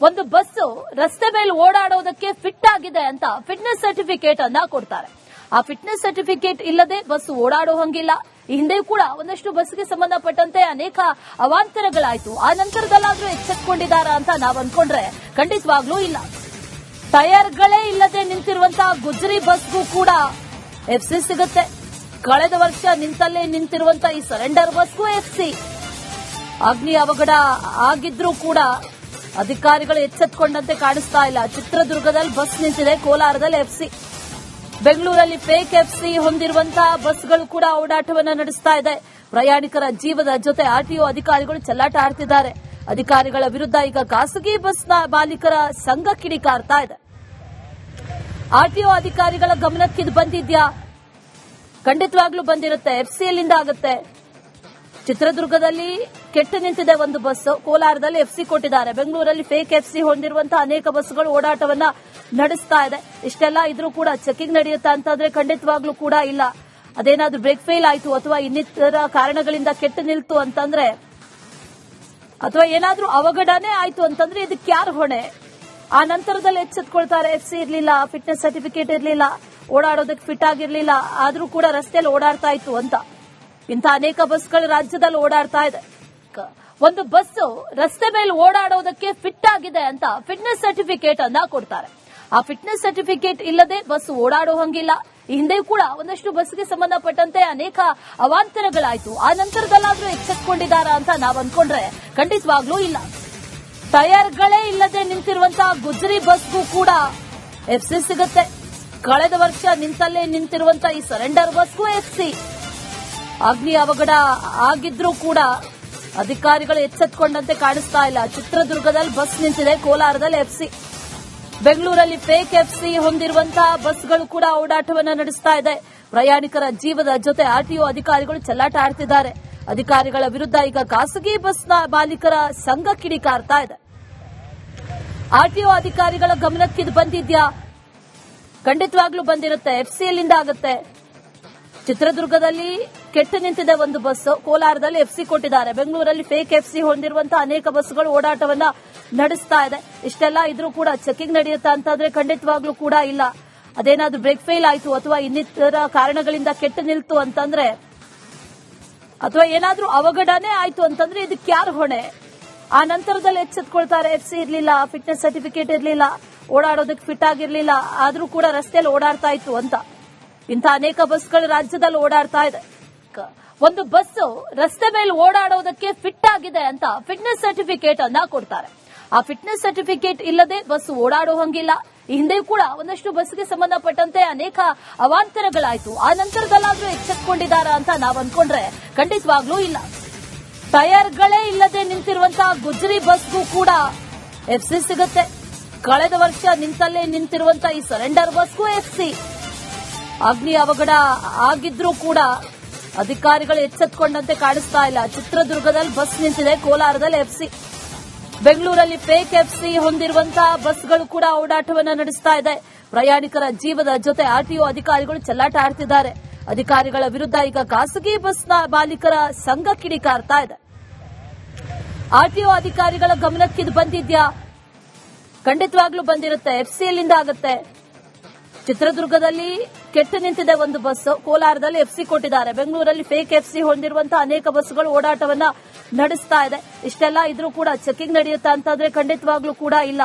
ಒಂದು ಬಸ್ ರಸ್ತೆ ಮೇಲೆ ಓಡಾಡೋದಕ್ಕೆ ಫಿಟ್ ಆಗಿದೆ ಅಂತ ಫಿಟ್ನೆಸ್ ಸರ್ಟಿಫಿಕೇಟ್ ಅನ್ನ ಕೊಡ್ತಾರೆ. ಆ ಫಿಟ್ನೆಸ್ ಸರ್ಟಿಫಿಕೇಟ್ ಇಲ್ಲದೆ ಬಸ್ ಓಡಾಡೋ ಹಂಗಿಲ್ಲ. ಈ ಹಿಂದೆ ಕೂಡ ಒಂದಷ್ಟು ಬಸ್ಗೆ ಸಂಬಂಧಪಟ್ಟಂತೆ ಅನೇಕ ಅವಾಂತರಗಳಾಯ್ತು. ಆ ನಂತರದಲ್ಲಾದ್ರೂ ಎಚ್ಚೆತ್ತುಕೊಂಡಿದ್ದಾರಾ ಅಂತ ನಾವ್ ಅನ್ಕೊಂಡ್ರೆ ಖಂಡಿತವಾಗ್ಲೂ ಇಲ್ಲ. ಟೈರ್ಗಳೇ ಇಲ್ಲದೆ ನಿಂತಿರುವಂತಹ ಗುಜರಿ ಬಸ್ಗೂ ಕೂಡ ಎಫ್ಸಿ ಸಿಗುತ್ತೆ. ಕಳೆದ ವರ್ಷ ನಿಂತಲ್ಲೇ ನಿಂತಿರುವಂತಹ ಈ ಸರೆಂಡರ್ ಬಸ್ಗೂ ಎಫ್ಸಿ. ಅಗ್ನಿ ಅವಘಡ ಆಗಿದ್ರೂ ಕೂಡ ಅಧಿಕಾರಿಗಳು ಎಚ್ಚೆತ್ತುಕೊಂಡಂತೆ ಕಾಣಿಸ್ತಾ ಇಲ್ಲ. ಚಿತ್ರದುರ್ಗದಲ್ಲಿ ಬಸ್ ನಿಂತಿದೆ, ಕೋಲಾರದಲ್ಲಿ ಎಫ್ಸಿ. ಬೆಂಗಳೂರಲ್ಲಿ ಫೇಕ್ ಎಫ್ಸಿ ಹೊಂದಿರುವಂತಹ ಬಸ್ಗಳು ಕೂಡ ಓಡಾಟವನ್ನು ನಡೆಸ್ತಾ ಇದೆ. ಪ್ರಯಾಣಿಕರ ಜೀವದ ಜೊತೆ ಆರ್ಟಿಒ ಅಧಿಕಾರಿಗಳು ಚೆಲ್ಲಾಟ ಆಡ್ತಿದ್ದಾರೆ. ಅಧಿಕಾರಿಗಳ ವಿರುದ್ಧ ಈಗ ಖಾಸಗಿ ಬಸ್ನ ಮಾಲೀಕರ ಸಂಘ ಕಿಡಿಕಾರ್ತಾ ಇದೆ. ಆರ್ಟಿಒ ಅಧಿಕಾರಿಗಳ ಗಮನಕ್ಕೆ ಇದು ಬಂದಿದ್ಯಾ? ಖಂಡಿತವಾಗ್ಲೂ ಬಂದಿರುತ್ತೆ. ಎಫ್ಸಿಯಲ್ಲಿಂದ ಆಗುತ್ತೆ. ಚಿತ್ರದುರ್ಗದಲ್ಲಿ ಕೆಟ್ಟು ನಿಂತಿದೆ ಒಂದು ಬಸ್, ಕೋಲಾರದಲ್ಲಿ ಎಫ್ಸಿ ಕೊಟ್ಟಿದ್ದಾರೆ. ಬೆಂಗಳೂರಲ್ಲಿ ಫೇಕ್ ಎಫ್ಸಿ ಹೊಂದಿರುವಂತಹ ಅನೇಕ ಬಸ್ಗಳು ಓಡಾಟವನ್ನ ನಡೆಸ್ತಾ ಇದೆ. ಇಷ್ಟೆಲ್ಲ ಇದ್ರೂ ಕೂಡ ಚೆಕಿಂಗ್ ನಡೆಯುತ್ತಾ ಅಂತಂದ್ರೆ ಖಂಡಿತವಾಗ್ಲೂ ಕೂಡ ಇಲ್ಲ. ಅದೇನಾದ್ರೂ ಬ್ರೇಕ್ ಫೇಲ್ ಆಯ್ತು ಅಥವಾ ಇನ್ನಿತರ ಕಾರಣಗಳಿಂದ ಕೆಟ್ಟು ನಿಲ್ತು ಅಂತಂದ್ರೆ, ಅಥವಾ ಏನಾದ್ರೂ ಅವಘಡನೇ ಆಯ್ತು ಅಂತಂದ್ರೆ ಇದಕ್ಕೆ ಯಾರು ಹೊಣೆ? ಆ ನಂತರದಲ್ಲಿ ಎಚ್ಚೆತ್ಕೊಳ್ತಾರೆ. ಎಫ್ಸಿ ಇರಲಿಲ್ಲ, ಫಿಟ್ನೆಸ್ ಸರ್ಟಿಫಿಕೇಟ್ ಇರಲಿಲ್ಲ, ಓಡಾಡೋದಕ್ಕೆ ಫಿಟ್ ಆಗಿರಲಿಲ್ಲ, ಆದ್ರೂ ಕೂಡ ರಸ್ತೆಯಲ್ಲಿ ಓಡಾಡ್ತಾ ಇತ್ತು ಅಂತ. ಇಂಥ ಅನೇಕ ಬಸ್ಗಳು ರಾಜ್ಯದಲ್ಲಿ ಓಡಾಡ್ತಾ ಇದೆ. ಒಂದು ಬಸ್ ರಸ್ತೆ ಮೇಲೆ ಓಡಾಡೋದಕ್ಕೆ ಫಿಟ್ ಆಗಿದೆ ಅಂತ ಫಿಟ್ನೆಸ್ ಸರ್ಟಿಫಿಕೇಟ್ ಅನ್ನ ಕೊಡ್ತಾರೆ. ಆ ಫಿಟ್ನೆಸ್ ಸರ್ಟಿಫಿಕೇಟ್ ಇಲ್ಲದೆ ಬಸ್ ಓಡಾಡೋ ಹಂಗಿಲ್ಲ. ಈ ಹಿಂದೆ ಕೂಡ ಒಂದಷ್ಟು ಬಸ್ಗೆ ಸಂಬಂಧಪಟ್ಟಂತೆ ಅನೇಕ ಅವಾಂತರಗಳಾಯ್ತು. ಆ ನಂತರದಲ್ಲಾದ್ರೂ ಎಚ್ಚೆತ್ತುಕೊಂಡಿದ್ದಾರಾ ಅಂತ ನಾವ್ ಅನ್ಕೊಂಡ್ರೆ ಖಂಡಿತವಾಗ್ಲೂ ಇಲ್ಲ. ಟೈರ್ಗಳೇ ಇಲ್ಲದೆ ನಿಂತಿರುವಂತಹ ಗುಜರಿ ಬಸ್ಗೂ ಕೂಡ ಎಫ್ಸಿ ಸಿಗುತ್ತೆ. ಕಳೆದ ವರ್ಷ ನಿಂತಲ್ಲೇ ನಿಂತಿರುವಂತಹ ಈ ಸರೆಂಡರ್ ಬಸ್ಗೂ ಎಫ್ಸಿ. ಅಗ್ನಿ ಅವಘಡ ಆಗಿದ್ರೂ ಕೂಡ ಅಧಿಕಾರಿಗಳು ಎಚ್ಚೆತ್ತುಕೊಂಡಂತೆ ಕಾಣಿಸ್ತಾ ಇಲ್ಲ. ಚಿತ್ರದುರ್ಗದಲ್ಲಿ ಬಸ್ ನಿಂತಿದೆ, ಕೋಲಾರದಲ್ಲಿ ಎಫ್ಸಿ. ಬೆಂಗಳೂರಲ್ಲಿ ಫೇಕ್ ಎಫ್ಸಿ ಹೊಂದಿರುವಂತಹ ಬಸ್ಗಳು ಕೂಡ ಓಡಾಟವನ್ನು ನಡೆಸ್ತಾ ಇದೆ. ಪ್ರಯಾಣಿಕರ ಜೀವದ ಜೊತೆ ಆರ್ಟಿಒ ಅಧಿಕಾರಿಗಳು ಚೆಲ್ಲಾಟ ಆಡ್ತಿದ್ದಾರೆ. ಅಧಿಕಾರಿಗಳ ವಿರುದ್ಧ ಈಗ ಖಾಸಗಿ ಬಸ್ನ ಮಾಲೀಕರ ಸಂಘ ಕಿಡಿಕಾರ್ತಾ ಇದೆ. ಆರ್ಟಿಒ ಅಧಿಕಾರಿಗಳ ಗಮನಕ್ಕೆ ಇದು ಬಂದಿದ್ಯಾ? ಖಂಡಿತವಾಗ್ಲೂ ಬಂದಿರುತ್ತೆ. ಎಫ್ಸಿಯಲ್ಲಿಂದ ಆಗುತ್ತೆ. ಚಿತ್ರದುರ್ಗದಲ್ಲಿ ಕೆಟ್ಟು ನಿಂತಿದೆ ಒಂದು ಬಸ್, ಕೋಲಾರದಲ್ಲಿ ಎಫ್ಸಿ ಕೊಟ್ಟಿದ್ದಾರೆ. ಬೆಂಗಳೂರಲ್ಲಿ ಫೇಕ್ ಎಫ್ಸಿ ಹೊಂದಿರುವಂತಹ ಅನೇಕ ಬಸ್ಗಳು ಓಡಾಟವನ್ನ ನಡೆಸ್ತಾ ಇದೆ. ಇಷ್ಟೆಲ್ಲ ಇದ್ರೂ ಕೂಡ ಚೆಕಿಂಗ್ ನಡೆಯುತ್ತಾ ಅಂತಂದ್ರೆ ಖಂಡಿತವಾಗ್ಲೂ ಕೂಡ ಇಲ್ಲ. ಅದೇನಾದ್ರೂ ಬ್ರೇಕ್ ಫೇಲ್ ಆಯ್ತು ಅಥವಾ ಇನ್ನಿತರ ಕಾರಣಗಳಿಂದ ಕೆಟ್ಟು ನಿಲ್ತು ಅಂತಂದ್ರೆ, ಅಥವಾ ಏನಾದ್ರೂ ಅವಘಡನೇ ಆಯ್ತು ಅಂತಂದ್ರೆ ಇದಕ್ಕೆ ಯಾರು ಹೊಣೆ? ಆ ನಂತರದಲ್ಲಿ ಎಚ್ಚೆತ್ಕೊಳ್ತಾರೆ. ಎಫ್ಸಿ ಇರಲಿಲ್ಲ, ಫಿಟ್ನೆಸ್ ಸರ್ಟಿಫಿಕೇಟ್ ಇರಲಿಲ್ಲ, ಓಡಾಡೋದಕ್ಕೆ ಫಿಟ್ ಆಗಿರಲಿಲ್ಲ, ಆದ್ರೂ ಕೂಡ ರಸ್ತೆಯಲ್ಲಿ ಓಡಾಡ್ತಾ ಇತ್ತು ಅಂತ. ಇಂಥ ಅನೇಕ ಬಸ್ಗಳು ರಾಜ್ಯದಲ್ಲಿ ಓಡಾಡ್ತಾ ಇದೆ. ಒಂದು ಬಸ್ ರಸ್ತೆ ಮೇಲೆ ಓಡಾಡೋದಕ್ಕೆ ಫಿಟ್ ಆಗಿದೆ ಅಂತ ಫಿಟ್ನೆಸ್ ಸರ್ಟಿಫಿಕೇಟ್ ಅನ್ನ ಕೊಡ್ತಾರೆ. ಆ ಫಿಟ್ನೆಸ್ ಸರ್ಟಿಫಿಕೇಟ್ ಇಲ್ಲದೆ ಬಸ್ ಓಡಾಡೋ ಹಂಗಿಲ್ಲ. ಈ ಹಿಂದೆ ಕೂಡ ಒಂದಷ್ಟು ಬಸ್ಗೆ ಸಂಬಂಧಪಟ್ಟಂತೆ ಅನೇಕ ಅವಾಂತರಗಳಾಯ್ತು. ಆ ನಂತರದಲ್ಲಾದ್ರೂ ಎಚ್ಚೆತ್ತುಕೊಂಡಿದ್ದಾರಾ ಅಂತ ನಾವ್ ಅನ್ಕೊಂಡ್ರೆ ಖಂಡಿತವಾಗ್ಲೂ ಇಲ್ಲ. ಟೈರ್ಗಳೇ ಇಲ್ಲದೆ ನಿಂತಿರುವಂತಹ ಗುಜರಿ ಬಸ್ಗೂ ಕೂಡ ಎಫ್ಸಿ ಸಿಗುತ್ತೆ. ಕಳೆದ ವರ್ಷ ನಿಂತಲ್ಲೇ ನಿಂತಿರುವಂತಹ ಈ ಸರೆಂಡರ್ ಬಸ್ಗೂ ಎಫ್ಸಿ. ಅಗ್ನಿ ಅವಘಡ ಆಗಿದ್ರೂ ಕೂಡ ಅಧಿಕಾರಿಗಳು ಎಚ್ಚೆತ್ತುಕೊಂಡಂತೆ ಕಾಣಿಸ್ತಾ ಇಲ್ಲ. ಚಿತ್ರದುರ್ಗದಲ್ಲಿ ಬಸ್ ನಿಂತಿದೆ, ಕೋಲಾರದಲ್ಲಿ ಎಫ್ಸಿ. ಬೆಂಗಳೂರಲ್ಲಿ ಫೇಕ್ ಎಫ್ಸಿ ಹೊಂದಿರುವಂತಹ ಬಸ್ಗಳು ಕೂಡ ಓಡಾಟವನ್ನು ನಡೆಸ್ತಾ ಇದೆ. ಪ್ರಯಾಣಿಕರ ಜೀವದ ಜೊತೆ ಆರ್ಟಿಒ ಅಧಿಕಾರಿಗಳು ಚೆಲ್ಲಾಟ ಆಡ್ತಿದ್ದಾರೆ. ಅಧಿಕಾರಿಗಳ ವಿರುದ್ಧ ಈಗ ಖಾಸಗಿ ಬಸ್ನ ಮಾಲೀಕರ ಸಂಘ ಕಿಡಿಕಾರ್ತಾ ಇದೆ. ಆರ್ಟಿಒ ಅಧಿಕಾರಿಗಳ ಗಮನಕ್ಕೆ ಇದು ಬಂದಿದ್ಯಾ? ಖಂಡಿತವಾಗ್ಲೂ ಬಂದಿರುತ್ತೆ. ಎಫ್ಸಿಯಲ್ಲಿಂದ ಆಗುತ್ತೆ. ಚಿತ್ರದುರ್ಗದಲ್ಲಿ ಕೆಟ್ಟು ನಿಂತಿದೆ ಒಂದು ಬಸ್, ಕೋಲಾರದಲ್ಲಿ ಎಫ್ಸಿ ಕೊಟ್ಟಿದ್ದಾರೆ. ಬೆಂಗಳೂರಲ್ಲಿ ಫೇಕ್ ಎಫ್ಸಿ ಹೊಂದಿರುವಂತಹ ಅನೇಕ ಬಸ್ಗಳು ಓಡಾಟವನ್ನ ನಡೆಸ್ತಾ ಇದೆ. ಇಷ್ಟೆಲ್ಲ ಇದ್ರೂ ಕೂಡ ಚೆಕಿಂಗ್ ನಡೆಯುತ್ತಾ ಅಂತಂದ್ರೆ ಖಂಡಿತವಾಗ್ಲೂ ಕೂಡ ಇಲ್ಲ.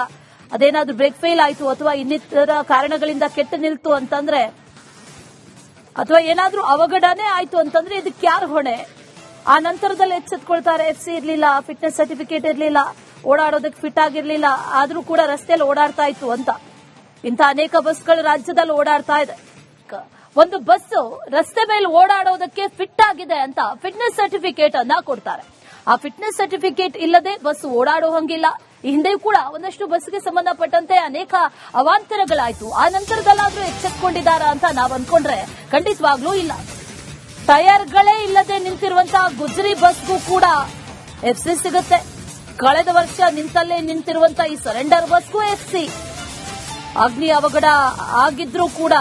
ಅದೇನಾದ್ರೂ ಬ್ರೇಕ್ ಫೇಲ್ ಆಯ್ತು ಅಥವಾ ಇನ್ನಿತರ ಕಾರಣಗಳಿಂದ ಕೆಟ್ಟು ನಿಲ್ತು ಅಂತಂದ್ರೆ, ಅಥವಾ ಏನಾದ್ರೂ ಅವಘಡನೇ ಆಯ್ತು ಅಂತಂದ್ರೆ ಇದಕ್ಕೆ ಯಾರು ಹೊಣೆ? ಆ ನಂತರದಲ್ಲಿ ಎಚ್ಚೆತ್ಕೊಳ್ತಾರೆ. ಎಫ್ಸಿ ಇರಲಿಲ್ಲ, ಫಿಟ್ನೆಸ್ ಸರ್ಟಿಫಿಕೇಟ್ ಇರಲಿಲ್ಲ, ಓಡಾಡೋದಕ್ಕೆ ಫಿಟ್ ಆಗಿರಲಿಲ್ಲ, ಆದ್ರೂ ಕೂಡ ರಸ್ತೆಯಲ್ಲಿ ಓಡಾಡ್ತಾ ಇತ್ತು ಅಂತ. ಇಂಥ ಅನೇಕ ಬಸ್ಗಳು ರಾಜ್ಯದಲ್ಲಿ ಓಡಾಡ್ತಾ ಇದೆ. ಒಂದು ಬಸ್ ರಸ್ತೆ ಮೇಲೆ ಓಡಾಡೋದಕ್ಕೆ ಫಿಟ್ ಆಗಿದೆ ಅಂತ ಫಿಟ್ನೆಸ್ ಸರ್ಟಿಫಿಕೇಟ್ ಅನ್ನ ಕೊಡ್ತಾರೆ. ಆ ಫಿಟ್ನೆಸ್ ಸರ್ಟಿಫಿಕೇಟ್ ಇಲ್ಲದೆ ಬಸ್ ಓಡಾಡೋ ಹಂಗಿಲ್ಲ. ಈ ಹಿಂದೆ ಕೂಡ ಒಂದಷ್ಟು ಬಸ್ಗೆ ಸಂಬಂಧಪಟ್ಟಂತೆ ಅನೇಕ ಅವಾಂತರಗಳಾಯ್ತು. ಆ ನಂತರದಲ್ಲಾದ್ರೂ ಎಚ್ಚೆತ್ತುಕೊಂಡಿದ್ದಾರಾ ಅಂತ ನಾವ್ ಅನ್ಕೊಂಡ್ರೆ ಖಂಡಿತವಾಗ್ಲೂ ಇಲ್ಲ. ಟೈರ್ಗಳೇ ಇಲ್ಲದೆ ನಿಂತಿರುವಂತಹ ಗುಜರಿ ಬಸ್ಗೂ ಕೂಡ ಎಫ್ಸಿ ಸಿಗುತ್ತೆ. ಕಳೆದ ವರ್ಷ ನಿಂತಲ್ಲೇ ನಿಂತಿರುವಂತಹ ಈ ಸರೆಂಡರ್ ಬಸ್ಗೂ ಎಫ್ಸಿ. ಅಗ್ನಿ ಅವಘಡ ಆಗಿದ್ರೂ ಕೂಡ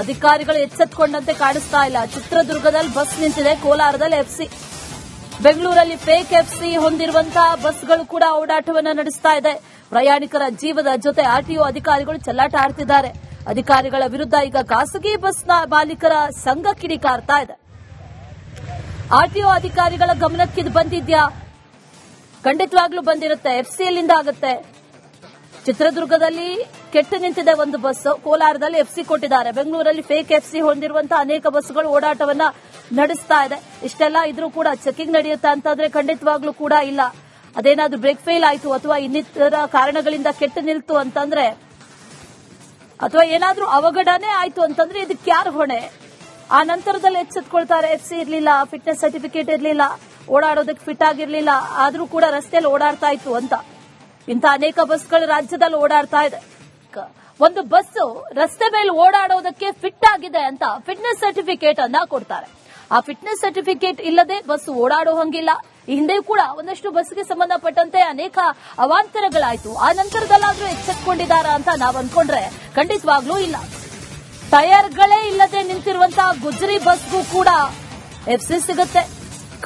ಅಧಿಕಾರಿಗಳು ಎಚ್ಚೆತ್ತುಕೊಂಡಂತೆ ಕಾಣಿಸ್ತಾ ಇಲ್ಲ. ಚಿತ್ರದುರ್ಗದಲ್ಲಿ ಬಸ್ ನಿಂತಿದೆ, ಕೋಲಾರದಲ್ಲಿ ಎಫ್ಸಿ. ಬೆಂಗಳೂರಲ್ಲಿ ಫೇಕ್ ಎಫ್ಸಿ ಹೊಂದಿರುವಂತಹ ಬಸ್ಗಳು ಕೂಡ ಓಡಾಟವನ್ನು ನಡೆಸ್ತಾ ಇದೆ. ಪ್ರಯಾಣಿಕರ ಜೀವದ ಜೊತೆ ಆರ್ಟಿಒ ಅಧಿಕಾರಿಗಳು ಚೆಲ್ಲಾಟ ಆಡ್ತಿದ್ದಾರೆ. ಅಧಿಕಾರಿಗಳ ವಿರುದ್ಧ ಈಗ ಖಾಸಗಿ ಬಸ್ನ ಮಾಲೀಕರ ಸಂಘ ಕಿಡಿಕಾರ್ತಾ ಇದೆ. ಆರ್ಟಿಒ ಅಧಿಕಾರಿಗಳ ಗಮನಕ್ಕೆ ಇದು ಬಂದಿದ್ಯಾ? ಖಂಡಿತವಾಗ್ಲೂ ಬಂದಿರುತ್ತೆ. ಎಫ್ಸಿಎಲ್ಲಿಂದ ಆಗುತ್ತೆ. ಚಿತ್ರದುರ್ಗದಲ್ಲಿ ಕೆಟ್ಟು ನಿಂತಿದೆ ಒಂದು ಬಸ್, ಕೋಲಾರದಲ್ಲಿ ಎಫ್ಸಿ ಕೊಟ್ಟಿದ್ದಾರೆ, ಬೆಂಗಳೂರಲ್ಲಿ ಫೇಕ್ ಎಫ್ಸಿ ಹೊಂದಿರುವಂತಹ ಅನೇಕ ಬಸ್ಗಳು ಓಡಾಟವನ್ನ ನಡೆಸ್ತಾ ಇದೆ. ಇಷ್ಟೆಲ್ಲ ಇದ್ರೂ ಕೂಡ ಚೆಕಿಂಗ್ ನಡೆಯುತ್ತೆ ಅಂತಂದ್ರೆ ಖಂಡಿತವಾಗ್ಲೂ ಕೂಡ ಇಲ್ಲ. ಅದೇನಾದ್ರೂ ಬ್ರೇಕ್ ಫೇಲ್ ಆಯ್ತು ಅಥವಾ ಇನ್ನಿತರ ಕಾರಣಗಳಿಂದ ಕೆಟ್ಟು ನಿಲ್ತು ಅಂತಂದ್ರೆ ಅಥವಾ ಏನಾದ್ರೂ ಅವಘಡನೆ ಆಯ್ತು ಅಂತಂದ್ರೆ ಇದಕ್ಕೆ ಯಾರು ಹೊಣೆ? ಆ ನಂತರದಲ್ಲಿ ಎಚ್ಚೆತ್ಕೊಳ್ತಾರೆ, ಎಫ್ಸಿ ಇರಲಿಲ್ಲ, ಫಿಟ್ನೆಸ್ ಸರ್ಟಿಫಿಕೇಟ್ ಇರಲಿಲ್ಲ, ಓಡಾಡೋದಕ್ಕೆ ಫಿಟ್ ಆಗಿರಲಿಲ್ಲ, ಆದ್ರೂ ಕೂಡ ರಸ್ತೆಯಲ್ಲಿ ಓಡಾಡ್ತಾ ಇತ್ತು ಅಂತ. ಇಂಥ ಅನೇಕ ಬಸ್ಗಳು ರಾಜ್ಯದಲ್ಲಿ ಓಡಾಡ್ತಾ ಇದೆ. ಒಂದು ಬಸ್ ರಸ್ತೆ ಮೇಲೆ ಓಡಾಡೋದಕ್ಕೆ ಫಿಟ್ ಆಗಿದೆ ಅಂತ ಫಿಟ್ನೆಸ್ ಸರ್ಟಿಫಿಕೇಟ್ ಅನ್ನ ಕೊಡ್ತಾರೆ. ಆ ಫಿಟ್ನೆಸ್ ಸರ್ಟಿಫಿಕೇಟ್ ಇಲ್ಲದೆ ಬಸ್ ಓಡಾಡೋ ಹಂಗಿಲ್ಲ. ಈ ಹಿಂದೆ ಕೂಡ ಒಂದಷ್ಟು ಬಸ್ಗೆ ಸಂಬಂಧಪಟ್ಟಂತೆ ಅನೇಕ ಅವಾಂತರಗಳಾಯ್ತು. ಆ ನಂತರದಲ್ಲಾದ್ರೂ ಎಚ್ಚೆತ್ಕೊಂಡಿದ್ದಾರಾ ಅಂತ ನಾವ್ ಅನ್ಕೊಂಡ್ರೆ ಖಂಡಿತವಾಗ್ಲೂ ಇಲ್ಲ. ಟೈರ್ಗಳೇ ಇಲ್ಲದೆ ನಿಂತಿರುವಂತಹ ಗುಜರಿ ಬಸ್ಗೂ ಕೂಡ ಎಫ್ಸಿ ಸಿಗುತ್ತೆ.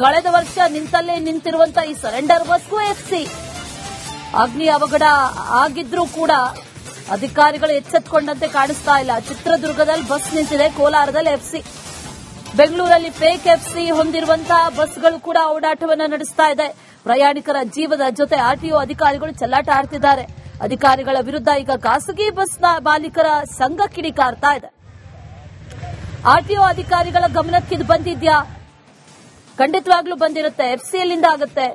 ಕಳೆದ ವರ್ಷ ನಿಂತಲ್ಲೇ ನಿಂತಿರುವಂತಹ ಈ ಸರೆಂಡರ್ ಬಸ್ಗೂ ಎಫ್ಸಿ. ಅಗ್ನಿ ಅವಘಡ ಆಗಿದ್ರೂ ಕೂಡ ಅಧಿಕಾರಿಗಳು ಎಚ್ಚೆತ್ಕೊಂಡಂತೆ ಕಾಣಿಸ್ತಾ ಇಲ್ಲ. ಚಿತ್ರದುರ್ಗದಲ್ಲಿ ಬಸ್ ನಿಂತಿದೆ, ಕೋಲಾರದಲ್ಲಿ ಎಫ್ಸಿ, ಬೆಂಗಳೂರಲ್ಲಿ ಫೇಕ್ ಎಫ್ಸಿ ಹೊಂದಿರುವಂತಹ ಬಸ್ಗಳು ಕೂಡ ಓಡಾಟವನ್ನು ನಡೆಸ್ತಾ ಇದೆ. ಪ್ರಯಾಣಿಕರ ಜೀವದ ಜೊತೆ ಆರ್ಟಿಒ ಅಧಿಕಾರಿಗಳು ಚೆಲ್ಲಾಟ ಆಡ್ತಿದ್ದಾರೆ. ಅಧಿಕಾರಿಗಳ ವಿರುದ್ಧ ಈಗ ಖಾಸಗಿ ಬಸ್ನ ಮಾಲೀಕರ ಸಂಘ ಕಿಡಿಕಾರ್ತಾ ಇದೆ. ಆರ್ಟಿಒ ಅಧಿಕಾರಿಗಳ ಗಮನಕ್ಕೆ ಇದು ಬಂದಿದ್ಯಾ? ಖಂಡಿತವಾಗ್ಲೂ ಬಂದಿರುತ್ತೆ. ಎಫ್ಸಿಎಲ್ಲಿಂದ ಆಗುತ್ತೆ.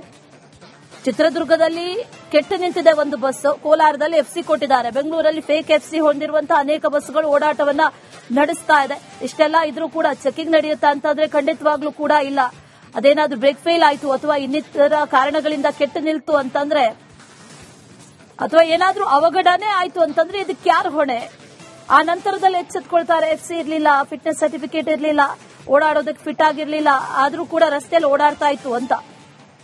ಚಿತ್ರದುರ್ಗದಲ್ಲಿ ಕೆಟ್ಟು ನಿಂತಿದೆ ಒಂದು ಬಸ್, ಕೋಲಾರದಲ್ಲಿ ಎಫ್ಸಿ ಕೊಟ್ಟಿದ್ದಾರೆ, ಬೆಂಗಳೂರಲ್ಲಿ ಫೇಕ್ ಎಫ್ಸಿ ಹೊಂದಿರುವಂತಹ ಅನೇಕ ಬಸ್ಗಳು ಓಡಾಟವನ್ನ ನಡೆಸ್ತಾ ಇದೆ. ಇಷ್ಟೆಲ್ಲ ಇದ್ರೂ ಕೂಡ ಚೆಕಿಂಗ್ ನಡೆಯುತ್ತೆ ಅಂತಂದ್ರೆ ಖಂಡಿತವಾಗ್ಲೂ ಕೂಡ ಇಲ್ಲ. ಅದೇನಾದ್ರೂ ಬ್ರೇಕ್ ಫೇಲ್ ಆಯ್ತು ಅಥವಾ ಇನ್ನಿತರ ಕಾರಣಗಳಿಂದ ಕೆಟ್ಟು ನಿಲ್ತು ಅಂತಂದ್ರೆ ಅಥವಾ ಏನಾದ್ರೂ ಅವಘಡನೆ ಆಯ್ತು ಅಂತಂದ್ರೆ ಇದಕ್ಕೆ ಯಾರು ಹೊಣೆ? ಆ ನಂತರದಲ್ಲಿ ಎಚ್ಚೆತ್ಕೊಳ್ತಾರೆ, ಎಫ್ಸಿ ಇರಲಿಲ್ಲ, ಫಿಟ್ನೆಸ್ ಸರ್ಟಿಫಿಕೇಟ್ ಇರಲಿಲ್ಲ, ಓಡಾಡೋದಕ್ಕೆ ಫಿಟ್ ಆಗಿರಲಿಲ್ಲ, ಆದ್ರೂ ಕೂಡ ರಸ್ತೆಯಲ್ಲಿ ಓಡಾಡ್ತಾ ಇತ್ತು ಅಂತ.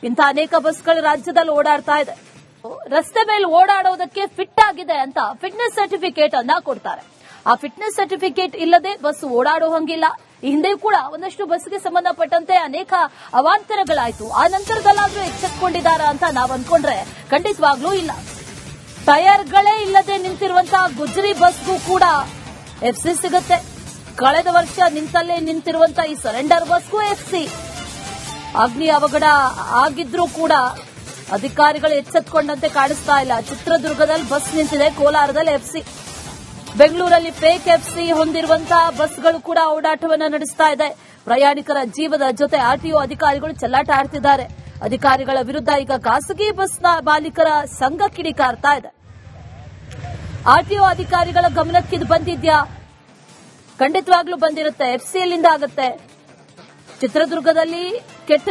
ಇಂಥ ಅನೇಕ ಬಸ್ಗಳು ರಾಜ್ಯದಲ್ಲಿ ಓಡಾಡ್ತಾ ಇದೆ. ರಸ್ತೆ ಮೇಲೆ ಓಡಾಡೋದಕ್ಕೆ ಫಿಟ್ ಆಗಿದೆ ಅಂತ ಫಿಟ್ನೆಸ್ ಸರ್ಟಿಫಿಕೇಟ್ ಅನ್ನ ಕೊಡ್ತಾರೆ. ಆ ಫಿಟ್ನೆಸ್ ಸರ್ಟಿಫಿಕೇಟ್ ಇಲ್ಲದೆ ಬಸ್ ಓಡಾಡೋ ಹಂಗಿಲ್ಲ. ಈ ಹಿಂದೆ ಕೂಡ ಒಂದಷ್ಟು ಬಸ್ಗೆ ಸಂಬಂಧಪಟ್ಟಂತೆ ಅನೇಕ ಅವಾಂತರಗಳಾಯ್ತು. ಆ ನಂತರದಲ್ಲಾದ್ರೂ ಎಚ್ಚೆತ್ಕೊಂಡಿದ್ದಾರಾ ಅಂತ ನಾವ್ ಅನ್ಕೊಂಡ್ರೆ ಖಂಡಿತವಾಗ್ಲೂ ಇಲ್ಲ. ಟೈರ್ಗಳೇ ಇಲ್ಲದೆ ನಿಂತಿರುವಂತಹ ಗುಜರಿ ಬಸ್ಗೂ ಕೂಡ ಎಫ್ಸಿ ಸಿಗುತ್ತೆ. ಕಳೆದ ವರ್ಷ ನಿಂತಲ್ಲೇ ನಿಂತಿರುವಂತಹ ಈ ಸರೆಂಡರ್ ಬಸ್ಗೂ ಎಫ್ಸಿ. ಅಗ್ನಿ ಅವಘಡ ಆಗಿದ್ರೂ ಕೂಡ ಅಧಿಕಾರಿಗಳು ಎಚ್ಚೆತ್ಕೊಂಡಂತೆ ಕಾಣಿಸ್ತಾ ಇಲ್ಲ. ಚಿತ್ರದುರ್ಗದಲ್ಲಿ ಬಸ್ ನಿಂತಿದೆ, ಕೋಲಾರದಲ್ಲಿ ಎಫ್ಸಿ, ಬೆಂಗಳೂರಲ್ಲಿ ಫೇಕ್ ಎಫ್ಸಿ ಹೊಂದಿರುವಂತಹ ಬಸ್ಗಳು ಕೂಡ ಓಡಾಟವನ್ನು ನಡೆಸ್ತಾ ಇದೆ. ಪ್ರಯಾಣಿಕರ ಜೀವದ ಜೊತೆ ಆರ್ಟಿಒ ಅಧಿಕಾರಿಗಳು ಚೆಲ್ಲಾಟ ಆಡ್ತಿದ್ದಾರೆ. ಅಧಿಕಾರಿಗಳ ವಿರುದ್ಧ ಈಗ ಖಾಸಗಿ ಬಸ್ನ ಮಾಲೀಕರ ಸಂಘ ಕಿಡಿಕಾರ್ತಾ ಇದೆ. ಆರ್ಟಿಒ ಅಧಿಕಾರಿಗಳ ಗಮನಕ್ಕೆ ಇದು ಬಂದಿದ್ಯಾ? ಖಂಡಿತವಾಗ್ಲೂ ಬಂದಿರುತ್ತೆ. ಎಫ್ಸಿಎಲ್ಲಿಂದ ಆಗುತ್ತೆ. ಚಿತ್ರದುರ್ಗದಲ್ಲಿ ಕೆಟ್ಟು